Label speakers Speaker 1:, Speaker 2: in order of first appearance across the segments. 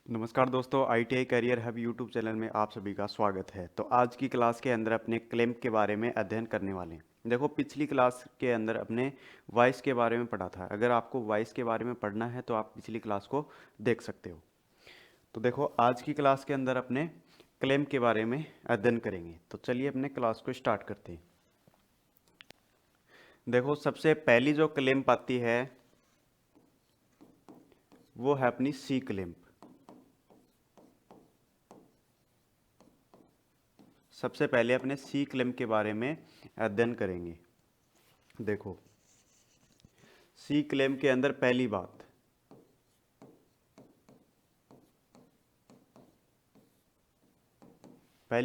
Speaker 1: नमस्कार दोस्तों, ITI career hub YouTube channel में आप सभी का स्वागत है। तो आज की क्लास के अंदर अपने क्लेम्प के बारे में अध्ययन करने वाले हैं। देखो, पिछली क्लास के अंदर अपने वॉइस के बारे में पढ़ा था। अगर आपको वॉइस के बारे में पढ़ना है तो आप पिछली क्लास को देख सकते हो। तो देखो, आज की क्लास के अंदर अपने क्लेम्प के बारे में अध्ययन करेंगे। तो चलिए अपने क्लास को स्टार्ट करते हैं। देखो, सबसे पहली जो क्लेम्प आती है वो है अपनी सी क्लेम्प। सबसे पहले अपने सी क्लेम्प के बारे में अध्ययन करेंगे। देखो, सी क्लेम के अंदर पहली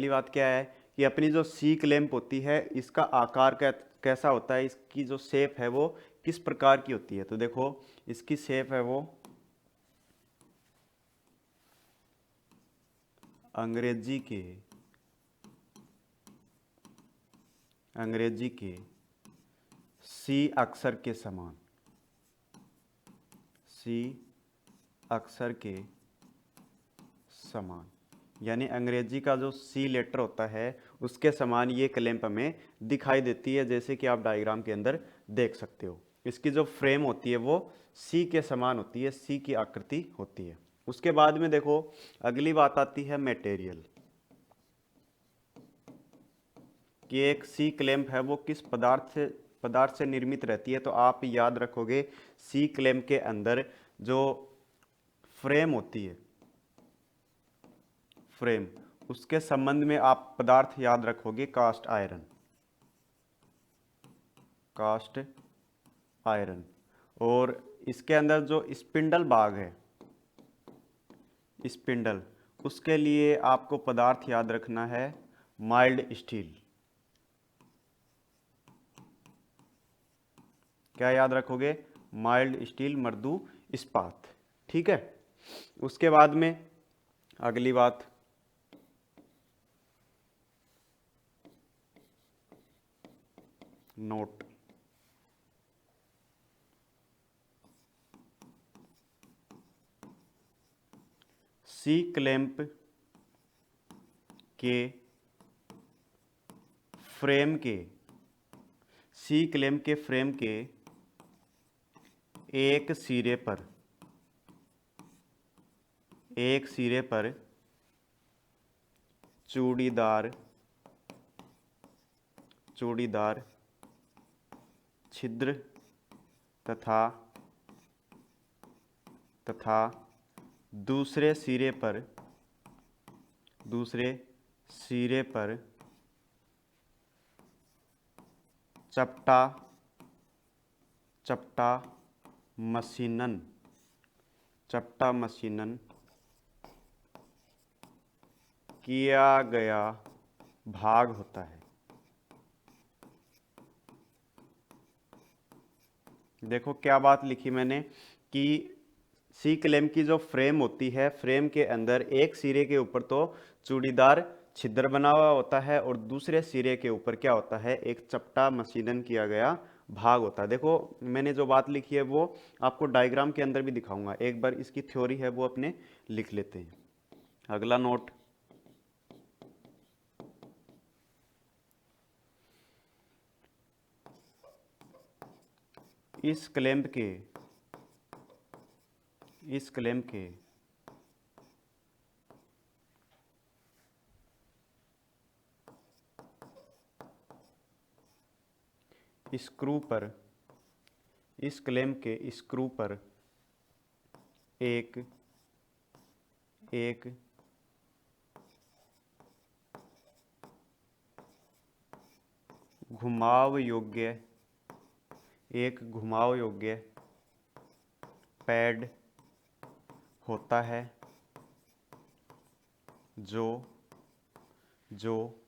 Speaker 1: बात क्या है कि अपनी जो सी क्लेम्प होती है इसका आकार कैसा होता है, इसकी जो शेप है वो किस प्रकार की होती है। तो देखो, इसकी शेप है वो अंग्रेजी के सी अक्षर के समान, सी अक्षर के समान, यानी अंग्रेजी का जो सी लेटर होता है उसके समान ये क्लेम्प हमें दिखाई देती है, जैसे कि आप डायग्राम के अंदर देख सकते हो। इसकी जो फ्रेम होती है वो सी के समान होती है, सी की आकृति होती है। उसके बाद में देखो, अगली बात आती है मटेरियल, कि एक सी क्लेम्प है वो किस पदार्थ से निर्मित रहती है। तो आप याद रखोगे, सी क्लेम्प के अंदर जो फ्रेम होती है, फ्रेम, उसके संबंध में आप पदार्थ याद रखोगे कास्ट आयरन, कास्ट आयरन। और इसके अंदर जो स्पिंडल भाग है, स्पिंडल, उसके लिए आपको पदार्थ याद रखना है माइल्ड स्टील। क्या याद रखोगे? माइल्ड स्टील, मृदु इस्पात। ठीक है। उसके बाद में अगली बात, नोट। सी क्लैंप के फ्रेम के, सी क्लैंप के फ्रेम के एक सिरे पर, एक सिरे पर चूड़ीदार चूड़ीदार छिद्र तथा तथा दूसरे सिरे पर, दूसरे सिरे पर चपटा चपटा मशीनन, चपटा मशीनन किया गया भाग होता है। देखो क्या बात लिखी मैंने, कि सी क्लेम की जो फ्रेम होती है, फ्रेम के अंदर एक सिरे के ऊपर तो चूड़ीदार छिद्र बना हुआ होता है और दूसरे सिरे के ऊपर क्या होता है, एक चपटा मशीनन किया गया भाग होता है। देखो, मैंने जो बात लिखी है वो आपको डायग्राम के अंदर भी दिखाऊंगा। एक बार इसकी थ्योरी है वो अपने लिख लेते हैं। अगला नोट, इस क्लेम्प के, इस क्लेम्प के स्क्रू पर, इस क्लेम्प के स्क्रू पर एक एक घुमाव योग्य, एक घुमाव योग्य पैड होता है जो जो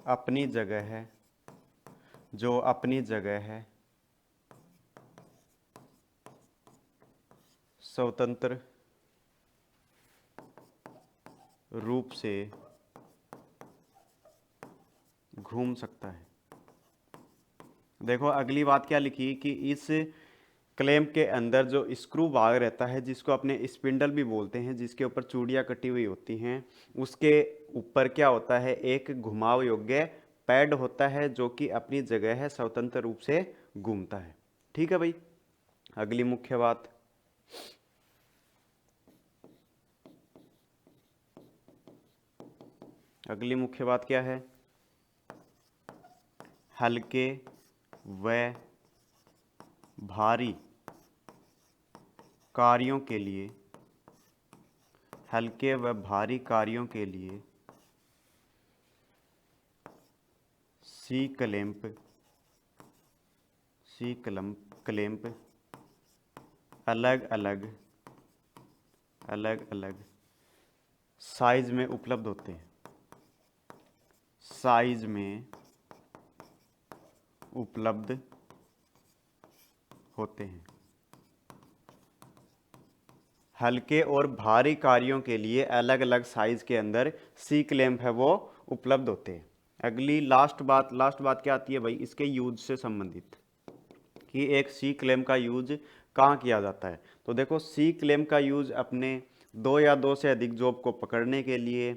Speaker 1: अपनी जगह है, जो अपनी जगह है स्वतंत्र रूप से घूम सकता है। देखो अगली बात क्या लिखी, कि इस क्लैंप के अंदर जो स्क्रू भाग रहता है, जिसको अपने स्पिंडल भी बोलते हैं, जिसके ऊपर चूड़ियाँ कटी हुई होती हैं, उसके ऊपर क्या होता है, एक घुमाव योग्य पैड होता है जो कि अपनी जगह है स्वतंत्र रूप से घूमता है। ठीक है भाई। अगली मुख्य बात, अगली मुख्य बात क्या है, हल्के व भारी कार्यों के लिए, हल्के व भारी कार्यों के लिए सी क्लैंप अलग अलग साइज में उपलब्ध होते हैं, साइज में उपलब्ध होते हैं। हल्के और भारी कार्यों के लिए अलग अलग साइज के अंदर सी क्लैंप है वो उपलब्ध होते हैं। अगली लास्ट बात क्या आती है भाई, इसके यूज से संबंधित, कि एक सी क्लैंप का यूज कहाँ किया जाता है। तो देखो, सी क्लैंप का यूज अपने दो या दो से अधिक जॉब को पकड़ने के लिए,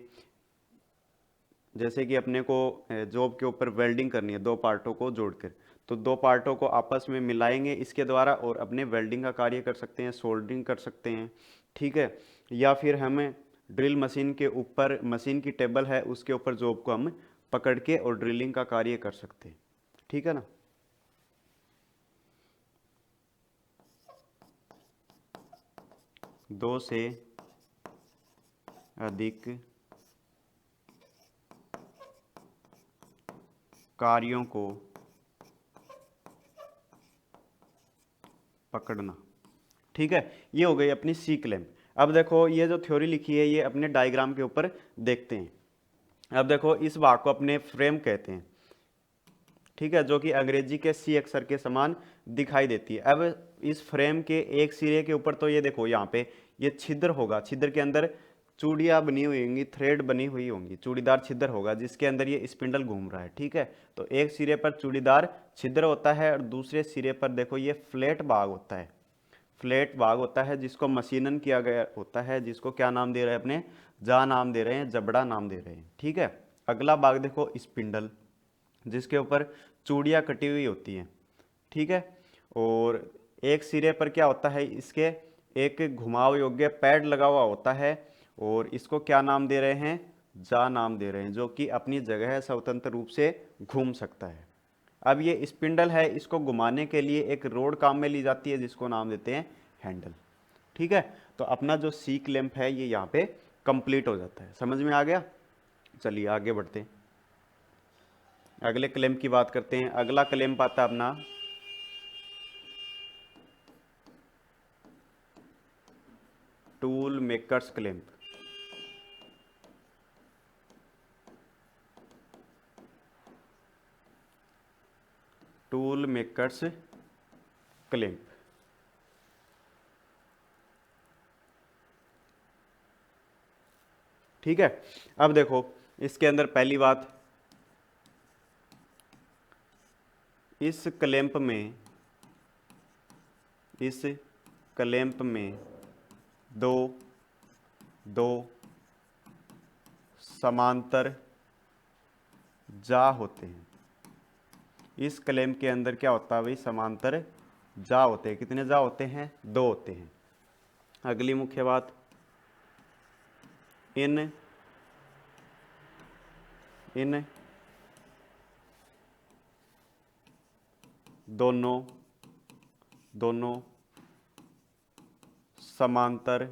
Speaker 1: जैसे कि अपने को जॉब के ऊपर वेल्डिंग करनी है दो पार्टों को जोड़कर, तो दो पार्टों को आपस में मिलाएंगे इसके द्वारा और अपने वेल्डिंग का कार्य कर सकते हैं, सोल्डरिंग कर सकते हैं। ठीक है। या फिर हमें ड्रिल मशीन के ऊपर, मशीन की टेबल है उसके ऊपर जॉब को हम पकड़ के और ड्रिलिंग का कार्य कर सकते हैं। ठीक है ना। दो से अधिक कार्यों को पकड़ना। ठीक है, ये हो गई अपनी सी क्लैंप। अब देखो, ये जो थ्योरी लिखी है ये अपने डायग्राम के ऊपर देखते हैं। अब देखो, इस भाग को अपने फ्रेम कहते हैं। ठीक है, जो कि अंग्रेजी के सी अक्षर के समान दिखाई देती है। अब इस फ्रेम के एक सिरे के ऊपर तो ये देखो, यहाँ पे ये छिद्र होगा, छिद्र के अंदर चूड़ियाँ बनी हुई होंगी, थ्रेड बनी हुई होंगी, चूड़ीदार छिद्र होगा जिसके अंदर ये स्पिंडल घूम रहा है। ठीक है, तो एक सिरे पर चूड़ीदार छिद्र होता है और दूसरे सिरे पर देखो ये फ्लैट भाग होता है, फ्लैट भाग होता है जिसको मशीनन किया गया होता है, जिसको क्या नाम दे रहे हैं अपने, जा नाम दे रहे हैं, जबड़ा नाम दे रहे हैं। ठीक है। अगला भाग देखो स्पिंडल, जिसके ऊपर चूड़ियाँ कटी हुई होती हैं। ठीक है। और एक सिरे पर क्या होता है, इसके एक घुमाव योग्य पैड लगा हुआ होता है और इसको क्या नाम दे रहे हैं, जा नाम दे रहे हैं, जो कि अपनी जगह स्वतंत्र रूप से घूम सकता है। अब ये स्पिंडल है, इसको घुमाने के लिए एक रोड काम में ली जाती है जिसको नाम देते हैं हैंडल। ठीक है। तो अपना जो सी क्लैंप है ये यहाँ पे कंप्लीट हो जाता है। समझ में आ गया। चलिए आगे बढ़ते हैं, अगले क्लैंप की बात करते हैं। अगला क्लैंप आता है अपना tool makers clamp. Tool makers clamp. ठीक है। अब देखो, इसके अंदर पहली बात, इस क्लैंप में, इस क्लैंप में दो दो समांतर जा होते हैं। इस क्लैंप के अंदर क्या होता है भाई, समांतर जा होते हैं। कितने जा होते हैं, दो होते हैं। अगली मुख्य बात, इन इन दोनों दोनों समांतर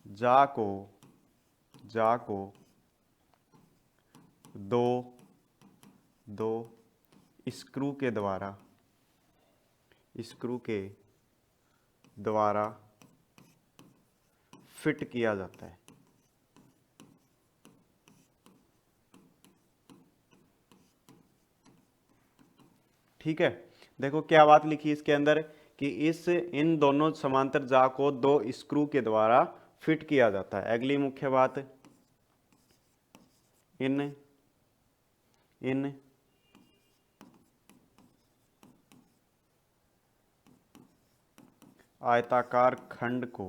Speaker 1: जा को दो दो स्क्रू के द्वारा फिट किया जाता है। ठीक है। देखो क्या बात लिखी इसके अंदर, कि इन दोनों समांतर जा को दो स्क्रू के द्वारा फिट किया जाता है। अगली मुख्य बात, इन इन आयताकार खंड को,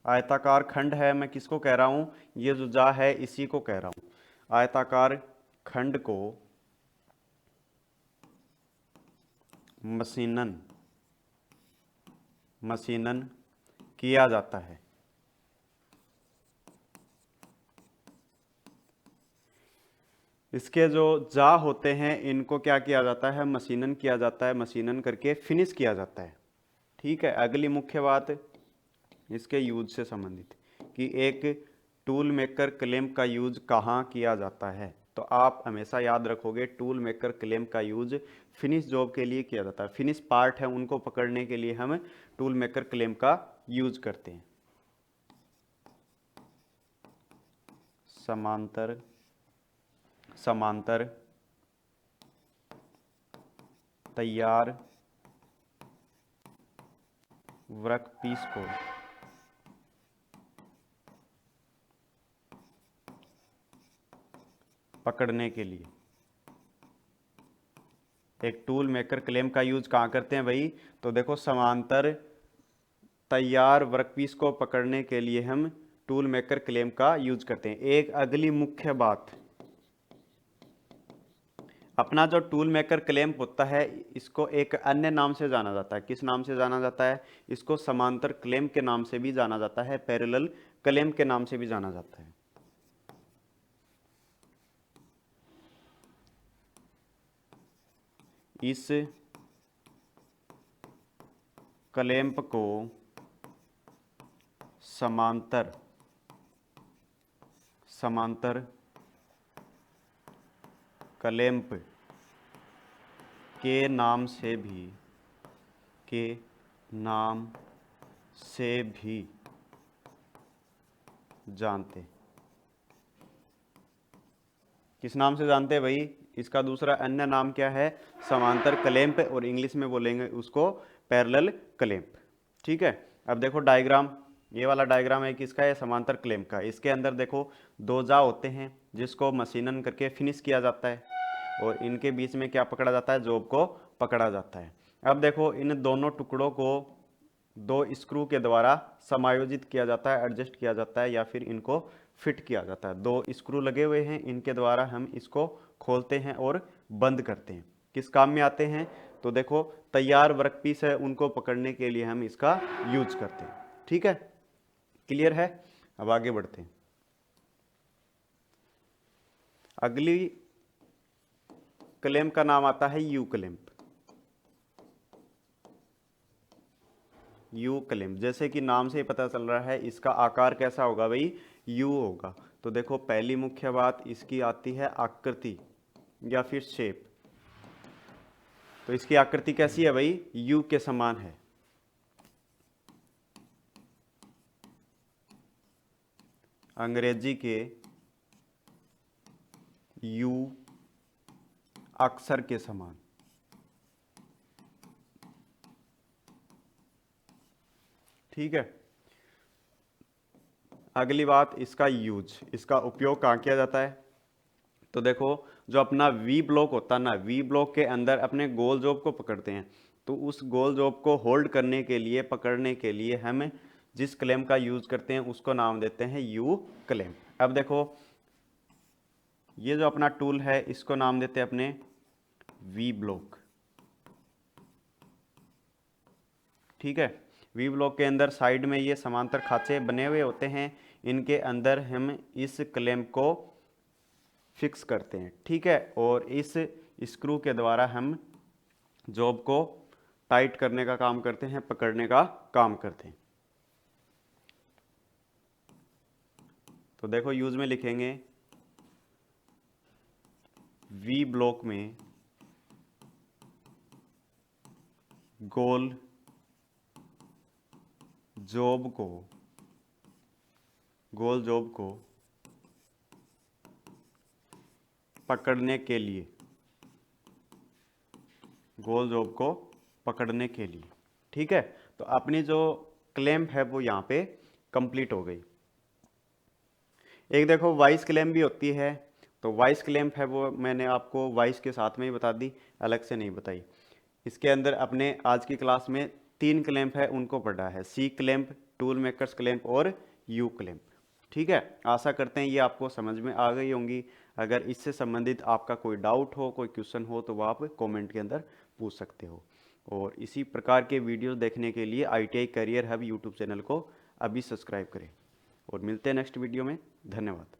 Speaker 1: आयताकार खंड है, मैं किसको कह रहा हूं, ये जो जा है इसी को कह रहा हूं। आयताकार खंड को मशीनन किया जाता है। इसके जो जा होते हैं इनको क्या किया जाता है, मशीनन किया जाता है, मशीनन करके फिनिश किया जाता है। ठीक है, अगली मुख्य बात इसके यूज से संबंधित कि एक टूल मेकर क्लैंप का यूज कहाँ किया जाता है। तो आप हमेशा याद रखोगे टूल मेकर क्लैंप का यूज फिनिश जॉब के लिए किया जाता है। फिनिश पार्ट है उनको पकड़ने के लिए हम टूल मेकर क्लैंप का यूज करते हैं। समांतर तैयार वर्कपीस को पकड़ने के लिए एक टूल मेकर क्लैंप का यूज कहाँ करते हैं भाई, तो देखो समांतर तैयार वर्कपीस को पकड़ने के लिए हम टूल मेकर क्लैंप का यूज करते हैं। एक अगली मुख्य बात, अपना जो टूल मेकर क्लैंप होता है इसको एक अन्य नाम से जाना जाता है। किस नाम से जाना जाता है, इसको समांतर क्लैंप के नाम से भी जाना जाता है, पैरेलल क्लैंप के नाम से भी जाना जाता है। इस क्लैंप को समांतर क्लैंप के नाम से भी जानते। किस नाम से जानते हैं भाई, इसका दूसरा अन्य नाम क्या है, समांतर क्लैंप, और इंग्लिश में बोलेंगे उसको पैरेलल क्लैंप। ठीक है, अब देखो डायग्राम, ये वाला डायग्राम है किसका है, समांतर क्लैंप का। इसके अंदर देखो दो जा होते हैं जिसको मशीनन करके फिनिश किया जाता है, और इनके बीच में क्या पकड़ा जाता है, जॉब को पकड़ा जाता है। अब देखो इन दोनों टुकड़ों को दो स्क्रू के द्वारा समायोजित किया जाता है, एडजस्ट किया जाता है, या फिर इनको फिट किया जाता है। दो स्क्रू लगे हुए हैं, इनके द्वारा हम इसको खोलते हैं और बंद करते हैं। किस काम में आते हैं, तो देखो तैयार वर्कपीस है उनको पकड़ने के लिए हम इसका यूज करते हैं। ठीक है, क्लियर है। अब आगे बढ़ते हैं। अगली क्लैंप का नाम आता है यू क्लैंप। यू क्लैंप, जैसे कि नाम से ही पता चल रहा है इसका आकार कैसा होगा भाई, यू होगा। तो देखो पहली मुख्य बात इसकी आती है आकृति या फिर शेप। तो इसकी आकृति कैसी है भाई, यू के समान है। अंग्रेजी के यू अक्षर के समान। ठीक है, अगली बात इसका यूज, इसका उपयोग कहाँ किया जाता है। तो देखो जो अपना वी ब्लॉक होता है ना, वी ब्लॉक के अंदर अपने गोल जॉब को पकड़ते हैं। तो उस गोल जॉब को होल्ड करने के लिए, पकड़ने के लिए हम जिस क्लैंप का यूज करते हैं उसको नाम देते हैं यू क्लैंप। अब देखो ये जो अपना टूल है इसको नाम देते हैं अपने वी ब्लॉक। ठीक है, वी ब्लॉक के अंदर साइड में ये समांतर खांचे बने हुए होते हैं, इनके अंदर हम इस क्लैंप को फिक्स करते हैं। ठीक है, और इस स्क्रू के द्वारा हम जॉब को टाइट करने का काम करते हैं, पकड़ने का काम करते हैं। तो देखो यूज में लिखेंगे वी ब्लॉक में गोल जॉब को पकड़ने के लिए, गोल जॉब को पकड़ने के लिए। ठीक है, तो अपनी जो क्लैंप है वो यहाँ पे कंप्लीट हो गई। एक देखो वाइस क्लैंप भी होती है। तो वाइस क्लैंप है वो मैंने आपको वाइस के साथ में ही बता दी, अलग से नहीं बताई। इसके अंदर अपने आज की क्लास में 3 क्लैंप है उनको पढ़ा है, सी क्लैंप, टूल मेकर्स क्लैंप और यू क्लैंप। ठीक है, आशा करते हैं ये आपको समझ में आ गई होंगी। अगर इससे संबंधित आपका कोई डाउट हो, कोई क्वेश्चन हो तो वह आप कमेंट के अंदर पूछ सकते हो। और इसी प्रकार के वीडियोस देखने के लिए ITI career hub YouTube channel को अभी सब्सक्राइब करें। और मिलते हैं नेक्स्ट वीडियो में। धन्यवाद।